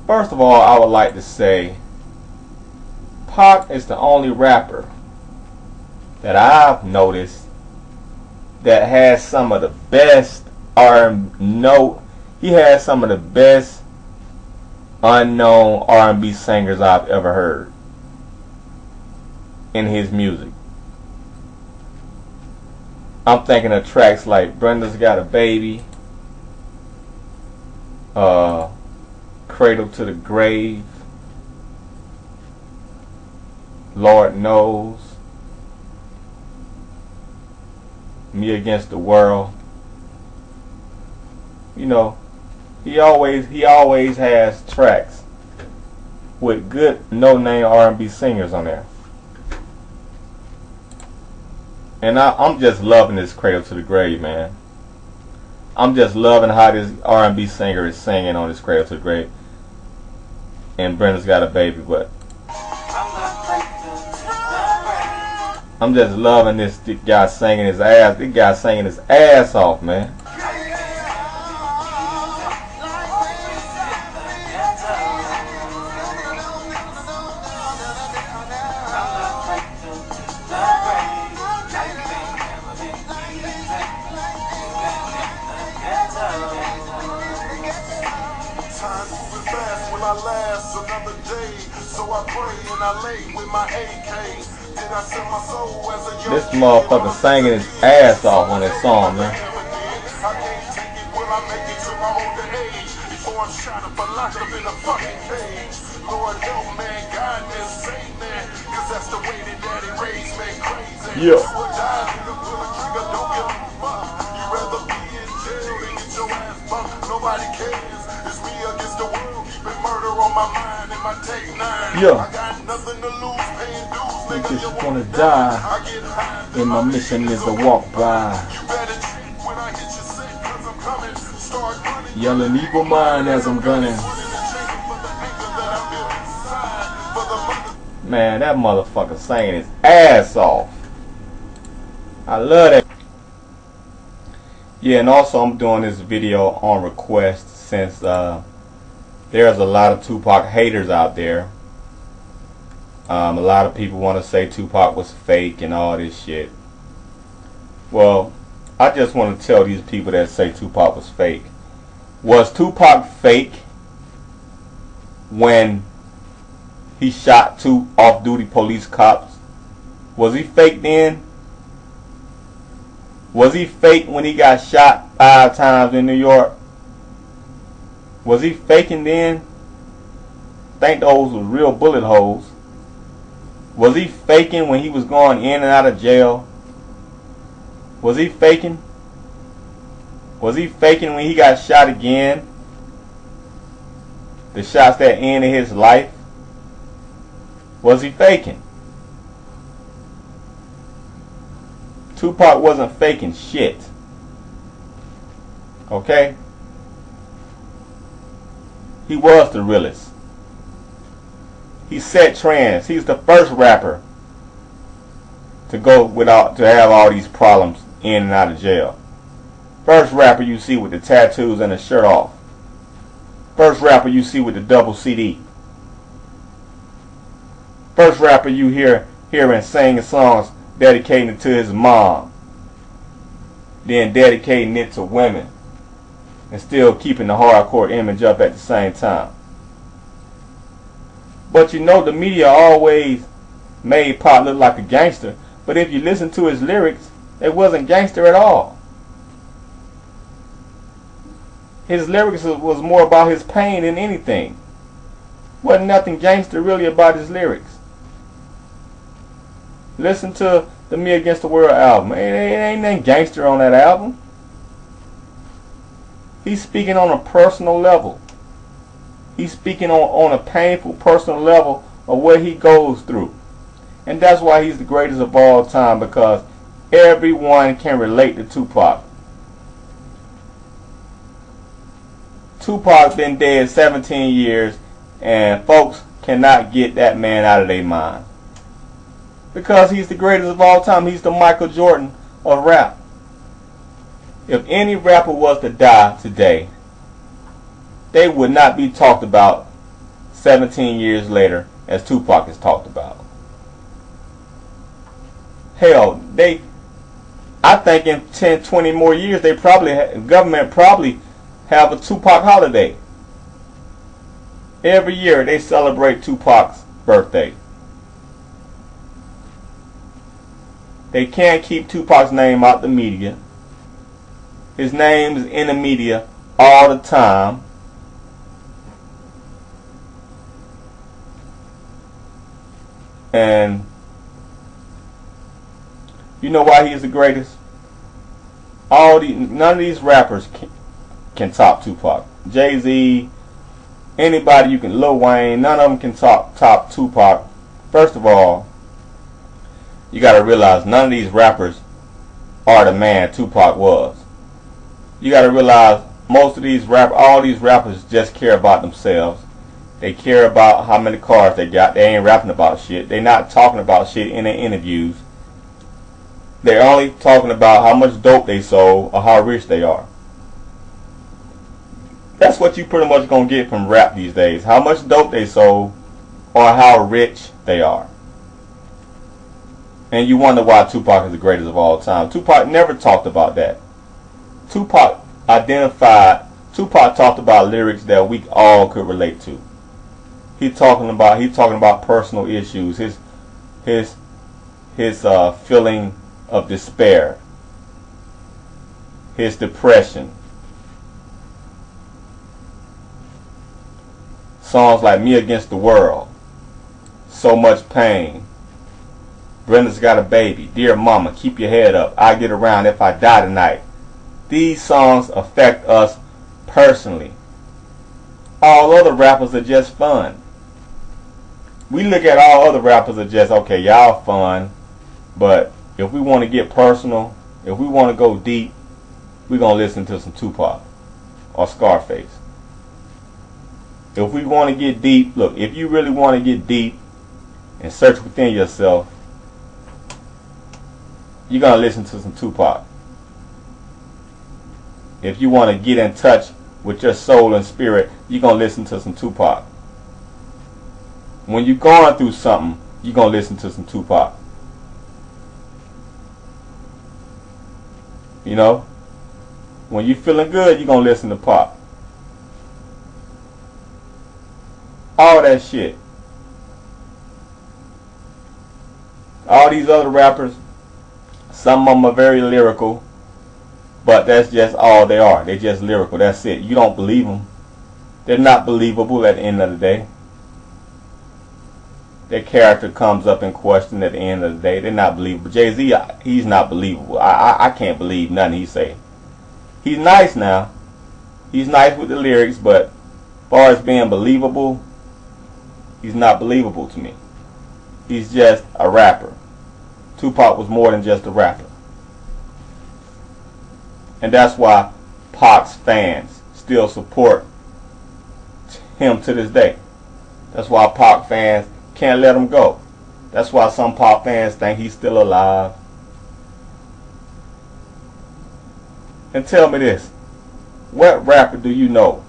First of all, I would like to say Pac is the only rapper that I've noticed that has some of the best he has some of the best unknown R&B singers I've ever heard in his music. I'm thinking of tracks like Brenda's Got a Baby, Cradle to the Grave, Lord Knows, Me Against the World. You know, he always has tracks with good no-name R&B singers on there. And I'm just loving this Cradle to the Grave, man. I'm just loving how this R&B singer is singing on this Cradle to the Grave. And Brenda's Got a Baby, but I'm just loving this guy singing his ass. This guy singing his ass off, man. This motherfucker singing his ass off on this song, man. Yeah. I just wanna die, and my mission is to walk by. Yelling evil mind as I'm gunning. Man, that motherfucker singing his ass off. I love that. Yeah, and also I'm doing this video on request since there's a lot of Tupac haters out there. A lot of people want to say Tupac was fake and all this shit. Well, I just want to tell these people that say Tupac was fake. Was Tupac fake when he shot 2 off-duty police cops? Was he fake then? Was he fake when he got shot 5 times in New York? Was he faking then? Think those were real bullet holes. Was he faking when he was going in and out of jail? Was he faking? Was he faking when he got shot again? The shots that ended his life? Was he faking? Tupac wasn't faking shit. Okay? He was the realest. He set trends. He's the first rapper to have all these problems in and out of jail. First rapper you see with the tattoos and the shirt off. First rapper you see with the double CD. First rapper you hearing singing songs dedicating it to his mom. Then dedicating it to women. And still keeping the hardcore image up at the same time. But you know, the media always made Pac look like a gangster. But if you listen to his lyrics, it wasn't gangster at all. His lyrics was more about his pain than anything. Wasn't nothing gangster really about his lyrics. Listen to the Me Against the World album. It ain't nothing gangster on that album. He's speaking on a personal level. He's speaking on a painful personal level of what he goes through. And that's why he's the greatest of all time, because everyone can relate to Tupac. Tupac been dead 17 years and folks cannot get that man out of their mind. Because he's the greatest of all time. He's the Michael Jordan of rap. If any rapper was to die today, they would not be talked about 17 years later as Tupac is talked about. Hell, I think in 10, 20 more years, government probably have a Tupac holiday. Every year they celebrate Tupac's birthday. They can't keep Tupac's name out the media. His name is in the media all the time. And you know why he is the greatest? None of these rappers can top Tupac. Jay-Z, anybody you can, Lil Wayne, none of them can top Tupac. First of all, you got to realize none of these rappers are the man Tupac was. You got to realize all these rappers just care about themselves. They care about how many cars they got. They ain't rapping about shit. They not talking about shit in their interviews. They're only talking about how much dope they sold or how rich they are. That's what you pretty much gonna get from rap these days. How much dope they sold or how rich they are. And you wonder why Tupac is the greatest of all time. Tupac never talked about that. Tupac talked about lyrics that we all could relate to. He's talking about personal issues. His feeling of despair. His depression. Songs like Me Against the World. So Much Pain. Brenda's Got a Baby. Dear Mama, Keep Your Head Up. I Get Around If I Die Tonight. These songs affect us personally. All other rappers are just fun. We look at all other rappers as just, okay, y'all fun, but if we want to get personal, if we want to go deep, we're going to listen to some Tupac or Scarface. If we want to get deep, look, if you really want to get deep and search within yourself, you're going to listen to some Tupac. If you want to get in touch with your soul and spirit, you're going to listen to some Tupac. When you're going through something, you're going to listen to some Tupac. You know? When you're feeling good, you're going to listen to Pop. All that shit. All these other rappers, some of them are very lyrical, but that's just all they are. They're just lyrical. That's it. You don't believe them. They're not believable at the end of the day. Their character comes up in question at the end of the day. They're not believable. Jay-Z, he's not believable. I can't believe nothing he say. He's nice now. He's nice with the lyrics, but as far as being believable, he's not believable to me. He's just a rapper. Tupac was more than just a rapper. And that's why Pac's fans still support him to this day. That's why Pac fans can't let him go. That's why some Pac fans think he's still alive. And tell me this. What rapper do you know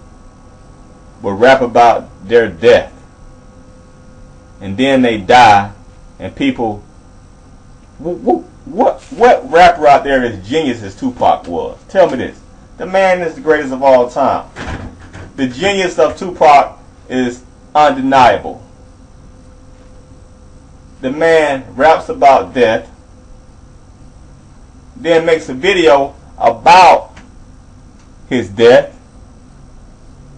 will rap about their death and then they die and people... What rapper out there is genius as Tupac was? Tell me this. The man is the greatest of all time. The genius of Tupac is undeniable. The man raps about death, then makes a video about his death,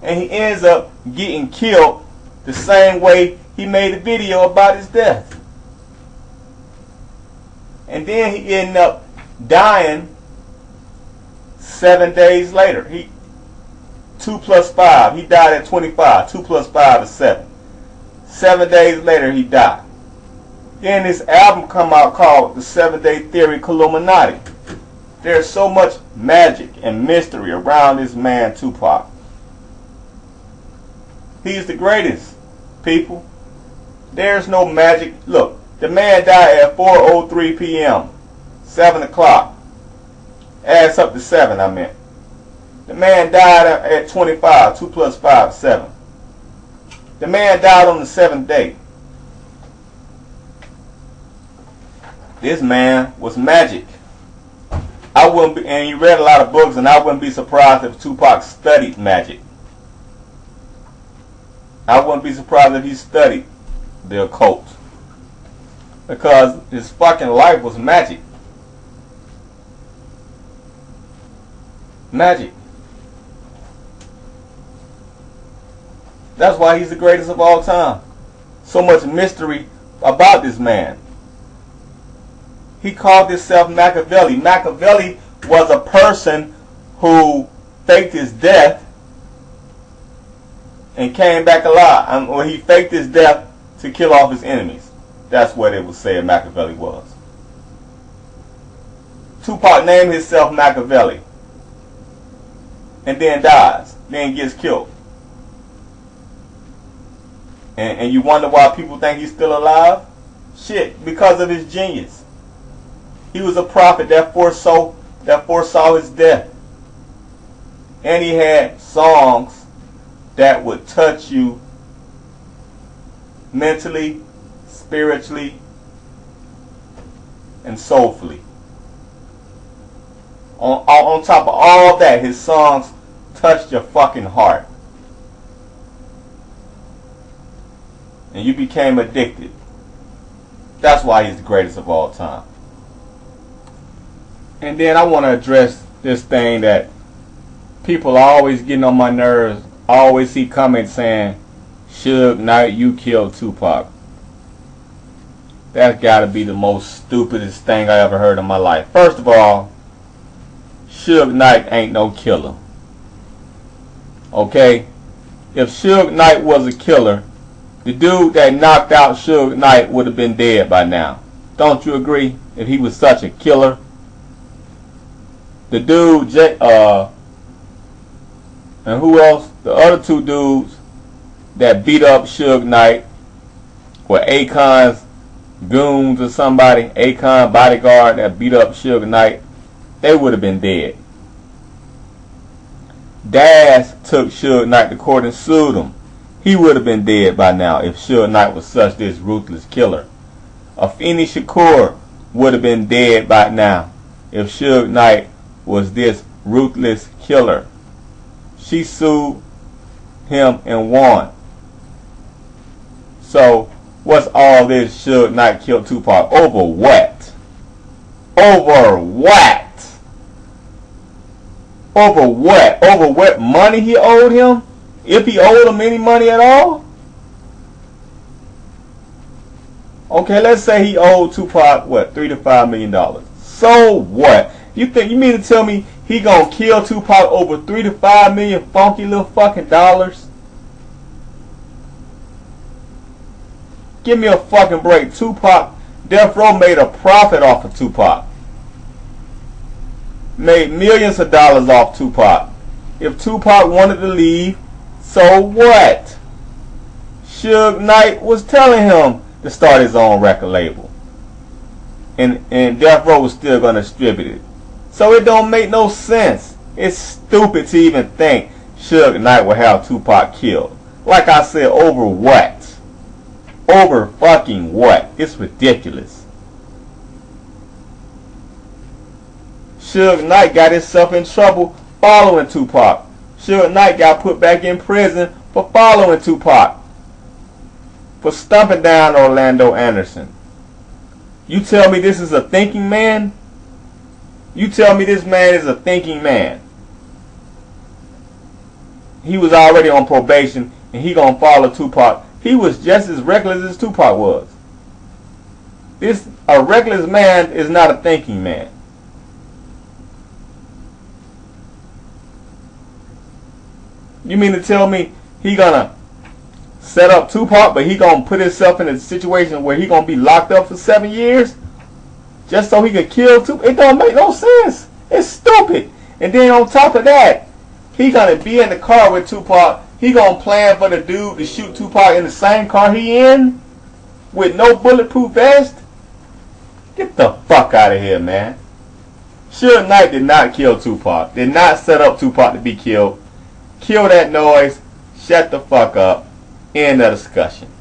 and he ends up getting killed the same way he made a video about his death. And then he ended up dying 7 days later. 2 plus 5. He died at 25. 2 plus 5 is 7. 7 days later he died. Then this album come out called The 7-Day Theory Illuminati. There's so much magic and mystery around this man Tupac. He's the greatest, people. There's no magic. Look. The man died at 4:03 p.m. 7 o'clock. Adds up to 7, I meant. The man died at 25. 2 plus 5 is 7. The man died on the 7th day. This man was magic. I wouldn't be, and he read a lot of books, and I wouldn't be surprised if Tupac studied magic. I wouldn't be surprised if he studied the occult, because his fucking life was magic. Magic. That's why he's the greatest of all time. So much mystery about this man. He called himself Machiavelli. Machiavelli was a person who faked his death and came back alive. Or he faked his death to kill off his enemies. That's what it was said Machiavelli was. Tupac named himself Machiavelli and then dies, then gets killed. And you wonder why people think he's still alive? Shit, because of his genius. He was a prophet that foresaw his death. And he had songs that would touch you mentally, spiritually, and soulfully. On top of all that, his songs touched your fucking heart. And you became addicted. That's why he's the greatest of all time. And then I want to address this thing that people are always getting on my nerves. I always see comments saying, Suge Knight, you killed Tupac. That's got to be the most stupidest thing I ever heard in my life. First of all, Suge Knight ain't no killer. Okay? If Suge Knight was a killer, the dude that knocked out Suge Knight would have been dead by now. Don't you agree? If he was such a killer. The dude, and who else? The other two dudes that beat up Suge Knight were Akon's goons or somebody. Akon bodyguard that beat up Suge Knight. They would have been dead. Dash took Suge Knight to court and sued him. He would have been dead by now if Suge Knight was such this ruthless killer. Afeni Shakur would have been dead by now if Suge Knight was this ruthless killer. She sued him and won. So what's all this Suge Knight killed Tupac over what? Over what? Over what? Over what money he owed him? If he owed him any money at all? Okay, let's say he owed Tupac, what, $3 to $5 million. So what? You mean to tell me he gonna kill Tupac over $3 to $5 million funky little fucking dollars? Give me a fucking break. Tupac, Death Row made a profit off of Tupac. Made millions of dollars off Tupac. If Tupac wanted to leave, so what? Suge Knight was telling him to start his own record label. And Death Row was still going to distribute it. So it don't make no sense. It's stupid to even think Suge Knight will have Tupac killed. Like I said, over what? Over fucking what? It's ridiculous. Suge Knight got himself in trouble following Tupac. Suge Knight got put back in prison for following Tupac. For stumping down Orlando Anderson. You tell me this is a thinking man? You tell me this man is a thinking man. He was already on probation and he gonna follow Tupac. He was just as reckless as Tupac was. A reckless man is not a thinking man. You mean to tell me he gonna set up Tupac, but he gonna put himself in a situation where he gonna be locked up for 7 years just so he could kill Tupac? It don't make no sense. It's stupid. And then on top of that, he gonna be in the car with Tupac. He gonna plan for the dude to shoot Tupac in the same car he in with no bulletproof vest. Get the fuck out of here, man. Suge Knight did not kill Tupac. Did not set up Tupac to be killed. Kill that noise. Shut the fuck up. End of discussion.